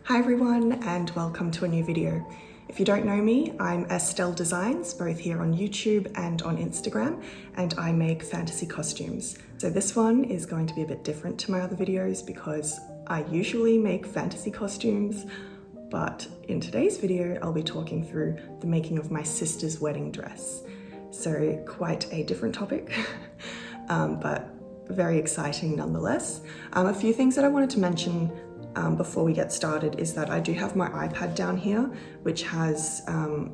Hi everyone and welcome to a new video. If you don't know me, I'm Estelle Designs, both here on YouTube and on Instagram, and I make fantasy costumes. So this one is going to be a bit different to my other videos because I usually make fantasy costumes, but in today's video I'll be talking through the making of my sister's wedding dress. So quite a different topic, but very exciting nonetheless. A few things that I wanted to mention before we get started is that I do have my iPad down here, which has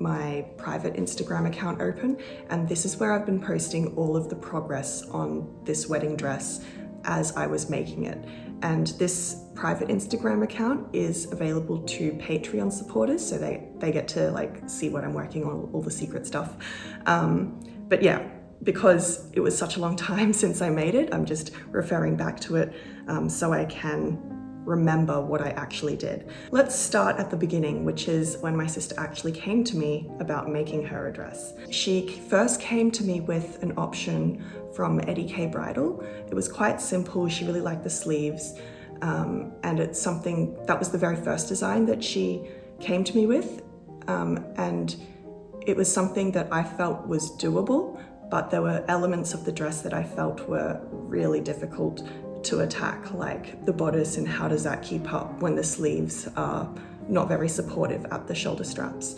my private Instagram account open, and this is where I've been posting all of the progress on this wedding dress as I was making it. And this private Instagram account is available to Patreon supporters, so they get to like see what I'm working on, all the secret stuff. But yeah, because it was such a long time since I made it, I'm just referring back to it so I can remember what I actually did. Let's start at the beginning, which is when my sister actually came to me about making her a dress. She first came to me with an option from Eddie K Bridal. It was quite simple. She really liked the sleeves, and it's something that was the very first design that she came to me with, and it was something that I felt was doable, but there were elements of the dress that I felt were really difficult to attack, like the bodice and how does that keep up when the sleeves are not very supportive at the shoulder straps.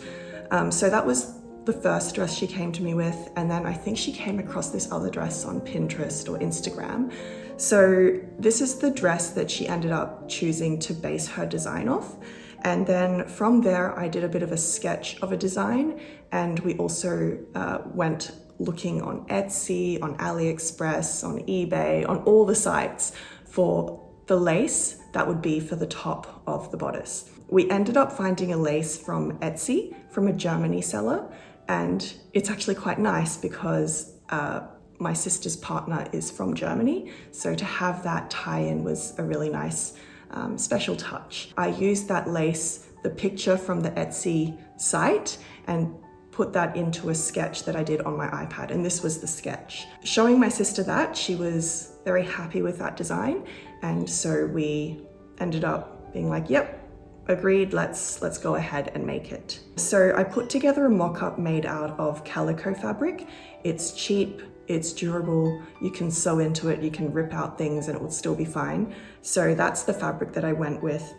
So that was the first dress she came to me with, and then I think she came across this other dress on Pinterest or Instagram. So this is the dress that she ended up choosing to base her design off. And then from there, I did a bit of a sketch of a design, and we also went looking on Etsy, on AliExpress, on eBay, on all the sites for the lace that would be for the top of the bodice. We ended up finding a lace from Etsy, from a Germany seller, and it's actually quite nice because my sister's partner is from Germany, so to have that tie-in was a really nice special touch. I used that lace, the picture from the Etsy site, and put that into a sketch that I did on my iPad, and this was the sketch. Showing my sister that, she was very happy with that design, and so we ended up being like, yep, agreed, let's go ahead and make it. So I put together a mock-up made out of calico fabric. It's cheap, it's durable, you can sew into it, you can rip out things and it will still be fine. So that's the fabric that I went with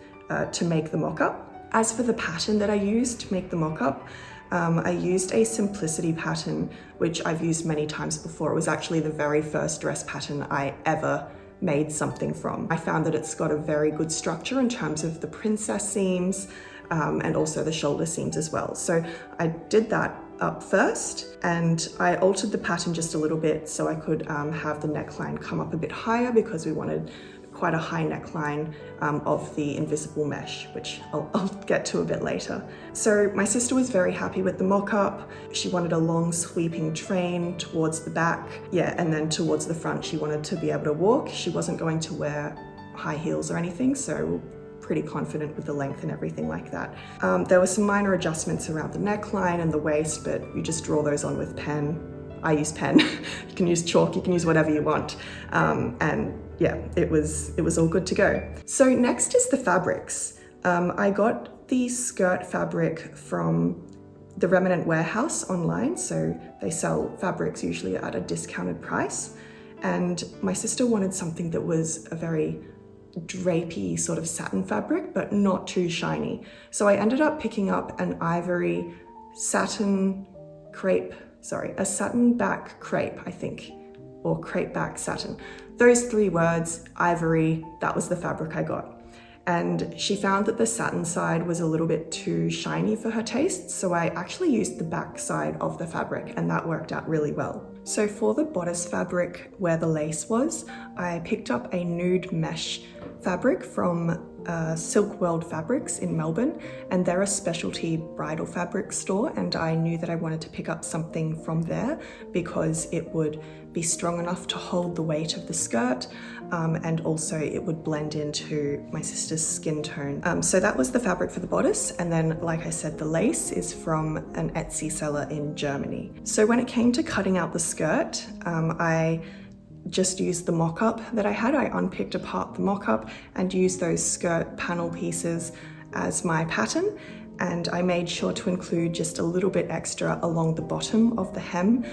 to make the mock-up. As for the pattern that I used to make the mock-up, I used a simplicity pattern, which I've used many times before. It was actually the very first dress pattern I ever made something from. I found that it's got a very good structure in terms of the princess seams and also the shoulder seams as well. So I did that up first, and I altered the pattern just a little bit so I could have the neckline come up a bit higher because we wanted quite a high neckline of the invisible mesh, which I'll get to a bit later. So my sister was very happy with the mock-up. She wanted a long sweeping train towards the back, yeah, and then towards the front she wanted to be able to walk. She wasn't going to wear high heels or anything, so pretty confident with the length and everything like that. There were some minor adjustments around the neckline and the waist, but you just draw those on with pen. I use pen. You can use chalk, you can use whatever you want. And yeah, it was all good to go. So next is the fabrics. I got the skirt fabric from the Remnant Warehouse online. So they sell fabrics usually at a discounted price. And my sister wanted something that was a very drapey sort of satin fabric, but not too shiny. So I ended up picking up an ivory satin crepe, a satin back crepe, I think, or crepe back satin. Those three words, ivory, that was the fabric I got. And she found that the satin side was a little bit too shiny for her taste, so I actually used the back side of the fabric, and that worked out really well. So for the bodice fabric where the lace was, I picked up a nude mesh fabric from Silk World Fabrics in Melbourne, and they're a specialty bridal fabric store, and I knew that I wanted to pick up something from there because it would be strong enough to hold the weight of the skirt, and also it would blend into my sister's skin tone. So that was the fabric for the bodice, and then like I said, the lace is from an Etsy seller in Germany. So when it came to cutting out the skirt, I just used the mock-up that I had. I unpicked apart the mock-up and used those skirt panel pieces as my pattern, and I made sure to include just a little bit extra along the bottom of the hem,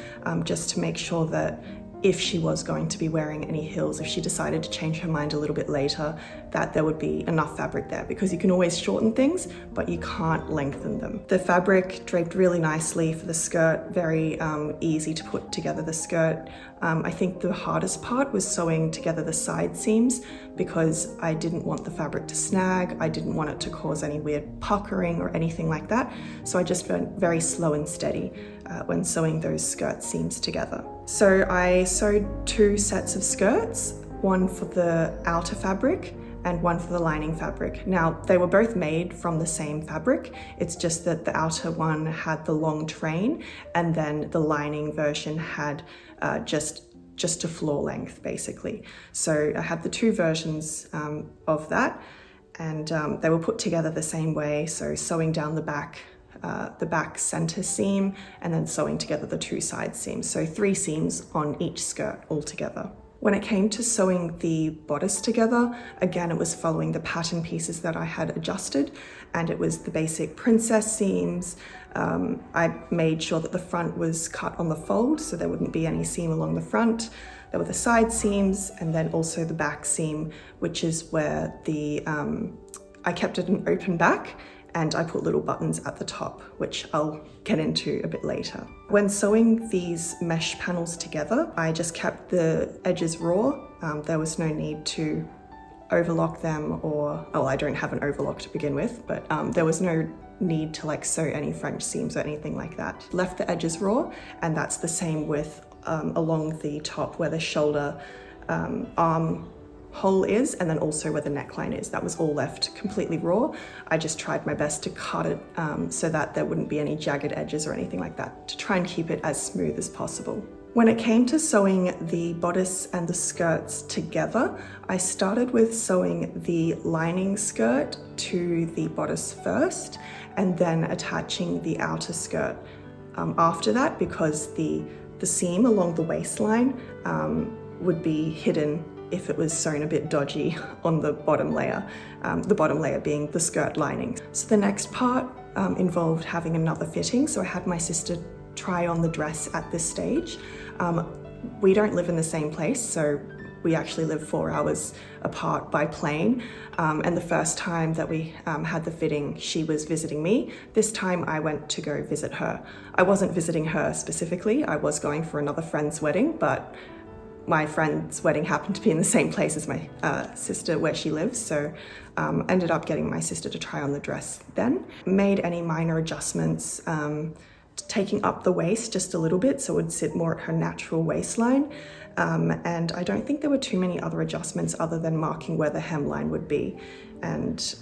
just to make sure that if she was going to be wearing any heels, if she decided to change her mind a little bit later, that there would be enough fabric there, because you can always shorten things, but you can't lengthen them. The fabric draped really nicely for the skirt, very easy to put together the skirt. I think the hardest part was sewing together the side seams, because I didn't want the fabric to snag, I didn't want it to cause any weird puckering or anything like that, so I just went very slow and steady when sewing those skirt seams together. So I sewed 2 sets of skirts, one for the outer fabric and one for the lining fabric. Now, they were both made from the same fabric, it's just that the outer one had the long train, and then the lining version had just a floor length, basically. So I had the 2 versions of that, and they were put together the same way, so sewing down the back center seam, and then sewing together the 2 side seams. So 3 seams on each skirt altogether. When it came to sewing the bodice together, again, it was following the pattern pieces that I had adjusted, and it was the basic princess seams. I made sure that the front was cut on the fold, so there wouldn't be any seam along the front. There were the side seams, and then also the back seam, which is where I kept it an open back, and I put little buttons at the top, which I'll get into a bit later. When sewing these mesh panels together, I just kept the edges raw. There was no need to overlock them, or, oh, I don't have an overlock to begin with, but there was no need to like sew any French seams or anything like that. Left the edges raw, and that's the same with along the top where the shoulder arm hole is, and then also where the neckline is. That was all left completely raw. I just tried my best to cut it so that there wouldn't be any jagged edges or anything like that, to try and keep it as smooth as possible. When it came to sewing the bodice and the skirts together, I started with sewing the lining skirt to the bodice first, and then attaching the outer skirt after that, because the seam along the waistline would be hidden if it was sewn a bit dodgy on the bottom layer being the skirt lining. So the next part involved having another fitting, so I had my sister try on the dress at this stage. We don't live in the same place, so we actually live 4 hours apart by plane, and the first time that we had the fitting, she was visiting me. This time I went to go visit her. I wasn't visiting her specifically, I was going for another friend's wedding, but my friend's wedding happened to be in the same place as my sister where she lives, so ended up getting my sister to try on the dress then. Made any minor adjustments, taking up the waist just a little bit so it would sit more at her natural waistline, and I don't think there were too many other adjustments other than marking where the hemline would be, and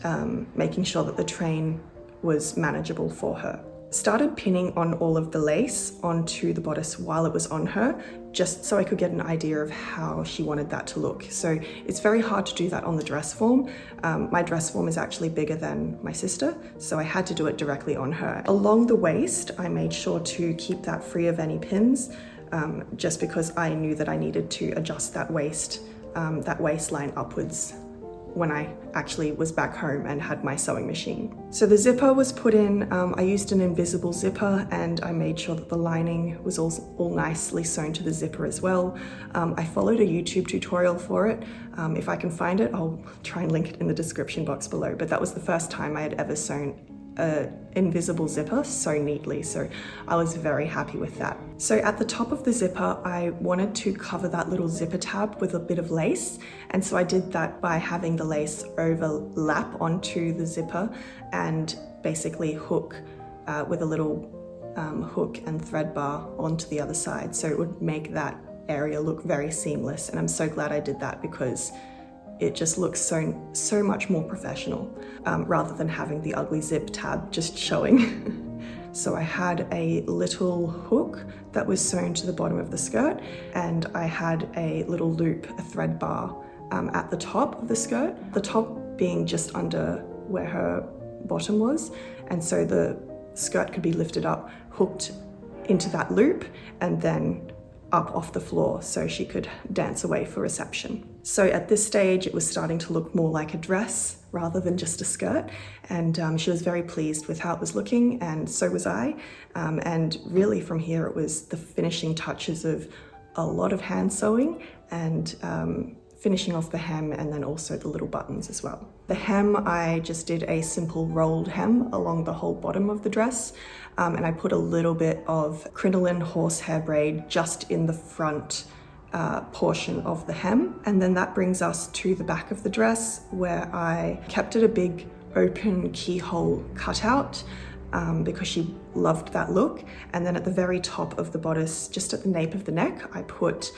making sure that the train was manageable for her. Started pinning on all of the lace onto the bodice while it was on her, just so I could get an idea of how she wanted that to look. So it's very hard to do that on the dress form. My dress form is actually bigger than my sister, so I had to do it directly on her. Along the waist, I made sure to keep that free of any pins, just because I knew that I needed to adjust that waistline upwards when I actually was back home and had my sewing machine. So the zipper was put in, I used an invisible zipper, and I made sure that the lining was all nicely sewn to the zipper as well. I followed a YouTube tutorial for it. If I can find it, I'll try and link it in the description box below, but that was the first time I had ever sewn an invisible zipper so neatly, so I was very happy with that. So at the top of the zipper, I wanted to cover that little zipper tab with a bit of lace, and so I did that by having the lace overlap onto the zipper and basically hook with a little hook and thread bar onto the other side, so it would make that area look very seamless, and I'm so glad I did that because it just looks so much more professional, rather than having the ugly zip tab just showing. So I had a little hook that was sewn to the bottom of the skirt, and I had a little loop, a thread bar, at the top of the skirt, the top being just under where her bottom was, and so the skirt could be lifted up, hooked into that loop, and then up off the floor so she could dance away for reception. So at this stage, it was starting to look more like a dress rather than just a skirt. And she was very pleased with how it was looking, and so was I. And really from here, it was the finishing touches of a lot of hand sewing and finishing off the hem, and then also the little buttons as well. The hem, I just did a simple rolled hem along the whole bottom of the dress, and I put a little bit of crinoline horsehair braid just in the front portion of the hem. And then that brings us to the back of the dress, where I kept it a big open keyhole cutout because she loved that look. And then at the very top of the bodice, just at the nape of the neck, I put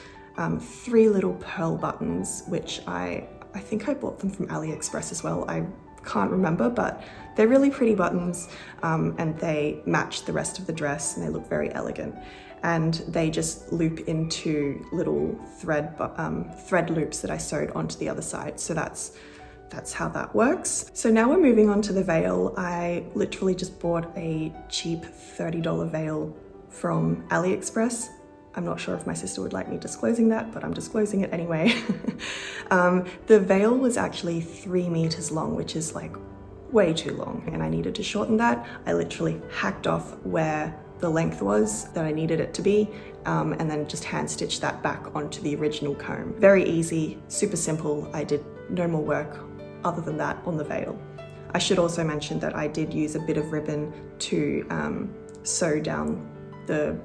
3 little pearl buttons, which I think I bought them from AliExpress as well. I can't remember, but they're really pretty buttons, and they match the rest of the dress and they look very elegant. And they just loop into little thread loops that I sewed onto the other side. So that's how that works. So now we're moving on to the veil. I literally just bought a cheap $30 veil from AliExpress. I'm not sure if my sister would like me disclosing that, but I'm disclosing it anyway. The veil was actually 3 meters long, which is like way too long, and I needed to shorten that. I literally hacked off where the length was that I needed it to be, and then just hand stitched that back onto the original comb. Very easy, super simple. I did no more work other than that on the veil. I should also mention that I did use a bit of ribbon to sew down the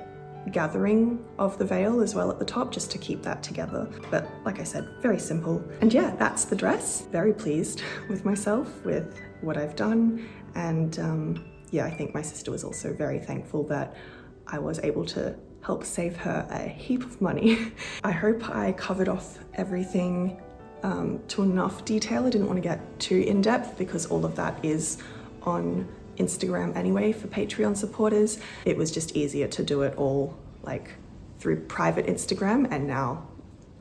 gathering of the veil as well at the top, just to keep that together. But like I said, very simple. And yeah, that's the dress. Very pleased with myself, with what I've done. And yeah, I think my sister was also very thankful that I was able to help save her a heap of money. I hope I covered off everything to enough detail. I didn't want to get too in-depth because all of that is on Instagram anyway for Patreon supporters. It was just easier to do it all like through private Instagram and now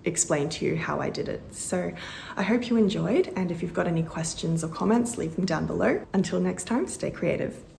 explain to you how I did it. So I hope you enjoyed, and if you've got any questions or comments, leave them down below. Until next time, stay creative.